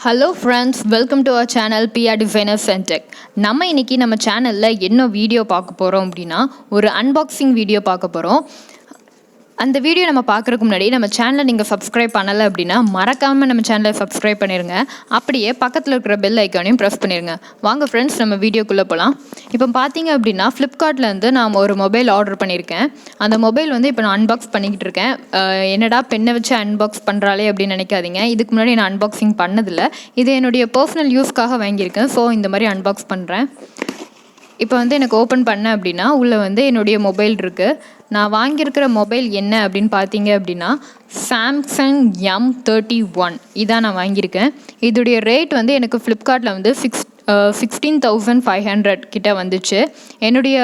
Hello friends, welcome to our channel PR designers and tech. நம்ம இன்றைக்கி நம்ம சேனலில் என்ன வீடியோ பார்க்க போகிறோம் அப்படின்னா, ஒரு அன்பாக்சிங் வீடியோ பார்க்க போகிறோம். அந்த வீடியோ நம்ம பார்க்குறதுக்கு முன்னாடி நம்ம சேனலை நீங்கள் சப்ஸ்கிரைப் பண்ணலை அப்படின்னா மறக்காமல் நம்ம சேனலை சப்ஸ்கிரைப் பண்ணிடுங்க. அப்படியே பக்கத்தில் இருக்கிற பெல் ஐக்கானையும் ப்ரெஸ் பண்ணிடுங்க. வாங்க ஃப்ரெண்ட்ஸ், நம்ம வீடியோக்குள்ளே போகலாம். இப்போ பார்த்தீங்க அப்படின்னா ஃப்ளிப்கார்ட்லேருந்து நான் ஒரு மொபைல் ஆர்டர் பண்ணியிருக்கேன். அந்த மொபைல் வந்து இப்போ நான் அன்பாக்ஸ் பண்ணிக்கிட்டு இருக்கேன். என்னடா பெண்ணை வச்சு அன்பாக்ஸ் பண்ணுறாளே அப்படின்னு நினைக்காதீங்க. இதுக்கு முன்னாடி நான் அன்பாக்சிங் பண்ணதில்லை. இது என்னுடைய பர்சனல் யூஸ்க்காக வாங்கியிருக்கேன். ஸோ இந்த மாதிரி அன்பாக்ஸ் பண்ணுறேன். இப்போ வந்து எனக்கு ஓப்பன் பண்ணேன் அப்படின்னா உள்ளே வந்து என்னுடைய மொபைல் இருக்குது. நான் வாங்கியிருக்கிற மொபைல் என்ன அப்படின்னு பார்த்தீங்க அப்படின்னா சாம்சங் M31 இதான் நான் வாங்கியிருக்கேன். இதோடைய ரேட் வந்து எனக்கு ஃப்ளிப்கார்ட்டில் வந்து 16,500 கிட்ட வந்துச்சு. என்னுடைய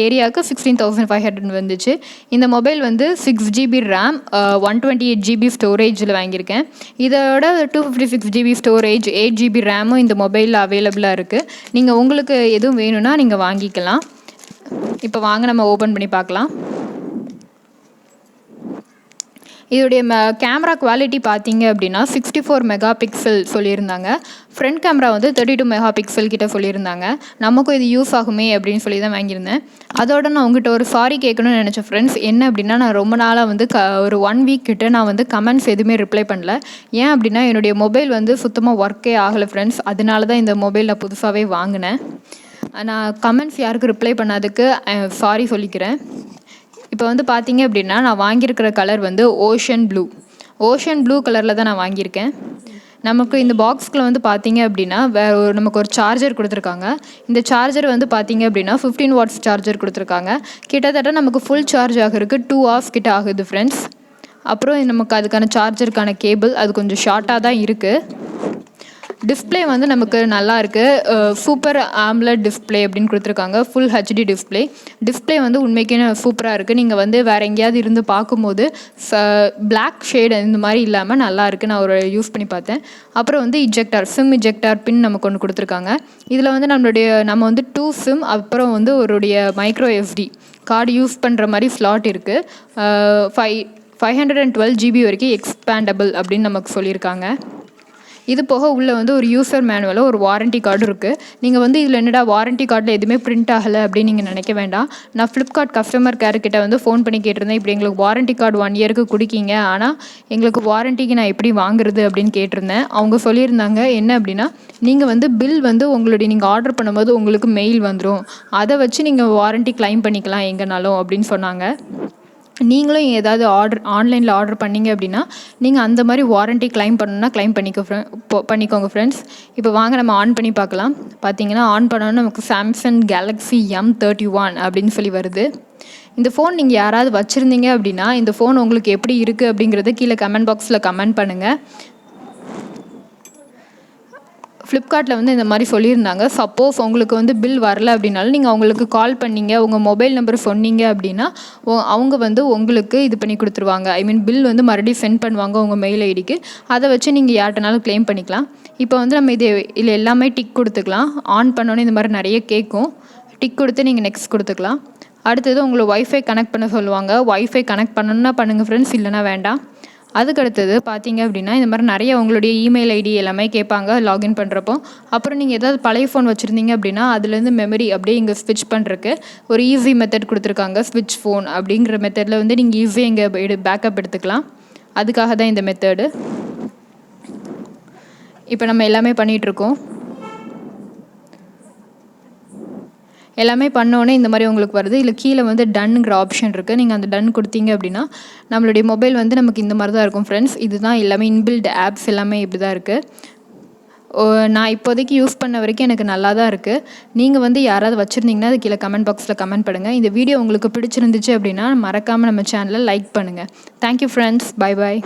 ஏரியாவுக்கு 16,500 வந்துச்சு. இந்த மொபைல் வந்து 6GB ரேம், 128GB ஸ்டோரேஜில் வாங்கியிருக்கேன். இதோட 256GB ஸ்டோரேஜ், 8GB ரேமும் இந்த மொபைலில் அவைலபிளாக இருக்குது. நீங்கள் உங்களுக்கு எதுவும் வேணும்னா நீங்கள் வாங்கிக்கலாம். இப்போ வாங்க நம்ம ஓப்பன் பண்ணி பார்க்கலாம். இதோடைய கேமரா குவாலிட்டி பார்த்தீங்க அப்படின்னா 64 மெகா பிக்சல் சொல்லியிருந்தாங்க. ஃப்ரண்ட் கேமரா வந்து 32 மெகா பிக்சல் கிட்ட சொல்லியிருந்தாங்க. நமக்கும் இது யூஸ் ஆகுமே அப்படின்னு சொல்லி தான் வாங்கியிருந்தேன். அதோட நான் உங்கள்கிட்ட ஒரு சாரி கேட்கணும்னு நினச்சேன் ஃப்ரெண்ட்ஸ். என்ன அப்படின்னா, நான் ரொம்ப நாளாக வந்து ஒரு 1 வீக் கிட்ட நான் வந்து கமெண்ட்ஸ் எதுவுமே ரிப்ளை பண்ணல. ஏன் அப்படின்னா என்னுடைய மொபைல் வந்து சுத்தமாக ஒர்க்கே ஆகலை ஃப்ரெண்ட்ஸ். அதனால தான் இந்த மொபைல் நான் புதுசாகவே வாங்கினேன். நான் கமெண்ட்ஸ் யாருக்கும் ரிப்ளை பண்ணதுக்கு சாரி சொல்லிக்கிறேன். இப்போ வந்து பார்த்தீங்க அப்படின்னா நான் வாங்கியிருக்கிற கலர் வந்து ஓஷன் ப்ளூ கலரில் தான் நான் வாங்கியிருக்கேன். நமக்கு இந்த பாக்ஸ்கில் வந்து பார்த்தீங்க அப்படின்னா நமக்கு ஒரு சார்ஜர் கொடுத்துருக்காங்க. இந்த சார்ஜர் வந்து பார்த்தீங்க அப்படின்னா 15 வாட்ஸ் சார்ஜர் கொடுத்துருக்காங்க. கிட்டத்தட்ட நமக்கு ஃபுல் சார்ஜ் ஆகிறதுக்கு 2 hours கிட்ட ஆகுது ஃப்ரெண்ட்ஸ். அப்புறம் நமக்கு அதுக்கான சார்ஜருக்கான கேபிள் அது கொஞ்சம் ஷார்ட்டாக தான் இருக்குது. டிஸ்பிளே வந்து நமக்கு நல்லா இருக்குது. சூப்பர் ஆம்லெட் டிஸ்பிளே அப்படின்னு கொடுத்துருக்காங்க. ஃபுல் ஹெச்டி டிஸ்பிளே வந்து உண்மைக்கே சூப்பராக இருக்குது. நீங்கள் வந்து வேறு எங்கேயாவது இருந்து பார்க்கும்போது பிளாக் ஷேடு இந்த மாதிரி இல்லாமல் நல்லா இருக்குது. நான் ஒரு யூஸ் பண்ணி பார்த்தேன். அப்புறம் வந்து சிம் இஜெக்டார் பின் நமக்கு ஒன்று கொடுத்துருக்காங்க. இதில் வந்து நம்ம வந்து 2 சிம், அப்புறம் வந்து ஒருடைய மைக்ரோ எஸ்டி கார்டு யூஸ் பண்ணுற மாதிரி ஸ்லாட் இருக்குது. 512GB வரைக்கும் எக்ஸ்பேண்டபிள் அப்படின்னு நமக்கு சொல்லியிருக்காங்க. இது போக உள்ளே வந்து ஒரு யூசர் மேனுவலும் ஒரு வாரண்ட்டி கார்டு இருக்குது. நீங்கள் வந்து இதில் என்னடா வாரண்ட்டி கார்டில் எதுவுமே பிரிண்ட் ஆகலை அப்படின்னு நீங்கள் நினைக்க வேண்டாம். நான் ஃப்ளிப்கார்ட் கஸ்டமர் கேர்கிட்ட வந்து ஃபோன் பண்ணி கேட்டிருந்தேன். இப்படி எங்களுக்கு வாரண்ட்டி கார்டு 1 இயருக்கு கொடுக்கீங்க, ஆனால் எங்களுக்கு வாரண்ட்டிக்கு நான் எப்படி வாங்குறது அப்படின்னு கேட்டிருந்தேன். அவங்க சொல்லியிருந்தாங்க என்ன அப்படின்னா, நீங்கள் வந்து பில் வந்து நீங்கள் ஆர்டர் பண்ணும்போது உங்களுக்கு மெயில் வந்துடும், அதை வச்சு நீங்கள் வாரண்ட்டி கிளைம் பண்ணிக்கலாம் எங்கேனாலும் அப்படின்னு சொன்னாங்க. நீங்களும் ஏதாவது ஆன்லைனில் ஆர்டர் பண்ணிங்க அப்படின்னா நீங்கள் அந்த மாதிரி வாரண்ட்டி கிளைம் பண்ணணுன்னா கிளைம் பண்ணிக்கோங்க ஃப்ரெண்ட்ஸ். இப்போ வாங்க நம்ம ஆன் பண்ணி பார்க்கலாம். பார்த்தீங்கன்னா ஆன் பண்ணோன்னா நமக்கு சாம்சங் கேலக்ஸி M31 அப்படின்னு சொல்லி வருது. இந்த ஃபோன் நீங்கள் யாராவது வச்சுருந்தீங்க அப்படின்னா இந்த ஃபோன் உங்களுக்கு எப்படி இருக்குது அப்படிங்கிறத கீழே கமெண்ட் பாக்ஸில் கமெண்ட் பண்ணுங்கள். ஃப்ளிப்கார்ட்டில் வந்து இந்த மாதிரி சொல்லியிருந்தாங்க. சப்போஸ் உங்களுக்கு வந்து பில் வரல அப்படின்னாலும் நீங்கள் அவங்களுக்கு கால் பண்ணிங்க, உங்கள் மொபைல் நம்பர் சொன்னீங்க அப்படின்னா அவங்க வந்து உங்களுக்கு இது பண்ணி கொடுத்துருவாங்க. பில் வந்து மறுபடியும் சென்ட் பண்ணுவாங்க உங்கள் மெயில் ஐடிக்கு. அதை வச்சு நீங்கள் யார்ட்டனாலும் க்ளைம் பண்ணிக்கலாம். இப்போ வந்து நம்ம இதில் எல்லாமே டிக் கொடுத்துக்கலாம். ஆன் பண்ணோன்னே இந்த மாதிரி நிறைய கேட்கும். டிக் கொடுத்து நீங்கள் நெக்ஸ்ட் கொடுத்துக்கலாம். அடுத்தது உங்களை ஒய்ஃபை கனெக்ட் பண்ண சொல்லுவாங்க. ஒய்ஃபை கனெக்ட் பண்ணணுன்னா பண்ணுங்கள் ஃப்ரெண்ட்ஸ், இல்லைனா வேண்டாம். அதுக்கடுத்தது பார்த்தீங்க அப்படின்னா இந்த மாதிரி நிறைய உங்களுடைய இமெயில் ஐடி எல்லாமே கேட்பாங்க லாகின் பண்ணுறப்போ. அப்புறம் நீங்கள் ஏதாவது பழைய ஃபோன் வச்சுருந்தீங்க அப்படின்னா அதுலேருந்து மெமரி அப்படியே இங்கே ஸ்விட்ச் பண்ணுறக்கு ஒரு ஈஸி மெத்தட் கொடுத்துருக்காங்க. ஸ்விட்ச் ஃபோன் அப்படிங்கிற மெத்தடில் வந்து நீங்கள் ஈஸியாக இங்கே பேக்கப் எடுத்துக்கலாம். அதுக்காக தான் இந்த மெத்தடு. இப்போ நம்ம எல்லாமே பண்ணிகிட்ருக்கோம். எல்லாமே பண்ணோன்னே இந்த மாதிரி உங்களுக்கு வருது. இல்லை கீழே வந்து டன்னுங்கிற ஆப்ஷன் இருக்குது. நீங்கள் அந்த டன் கொடுத்தீங்க அப்படின்னா நம்மளுடைய மொபைல் வந்து நமக்கு இந்த மாதிரி தான் இருக்கும் ஃப்ரெண்ட்ஸ். இதுதான் எல்லாமே இன்பில்ட் ஆப்ஸ் எல்லாமே இப்படி தான் இருக்குது. நான் இப்போதைக்கு யூஸ் பண்ண வரைக்கும் எனக்கு நல்லா தான் இருக்குது. நீங்கள் வந்து யாராவது வச்சுருந்தீங்கன்னா அது கீழே கமெண்ட் பாக்ஸில் கமெண்ட் பண்ணுங்கள். இந்த வீடியோ உங்களுக்கு பிடிச்சிருந்துச்சு அப்படின்னா மறக்காமல் நம்ம சேனலை லைக் பண்ணுங்கள். Thank you friends. Bye bye.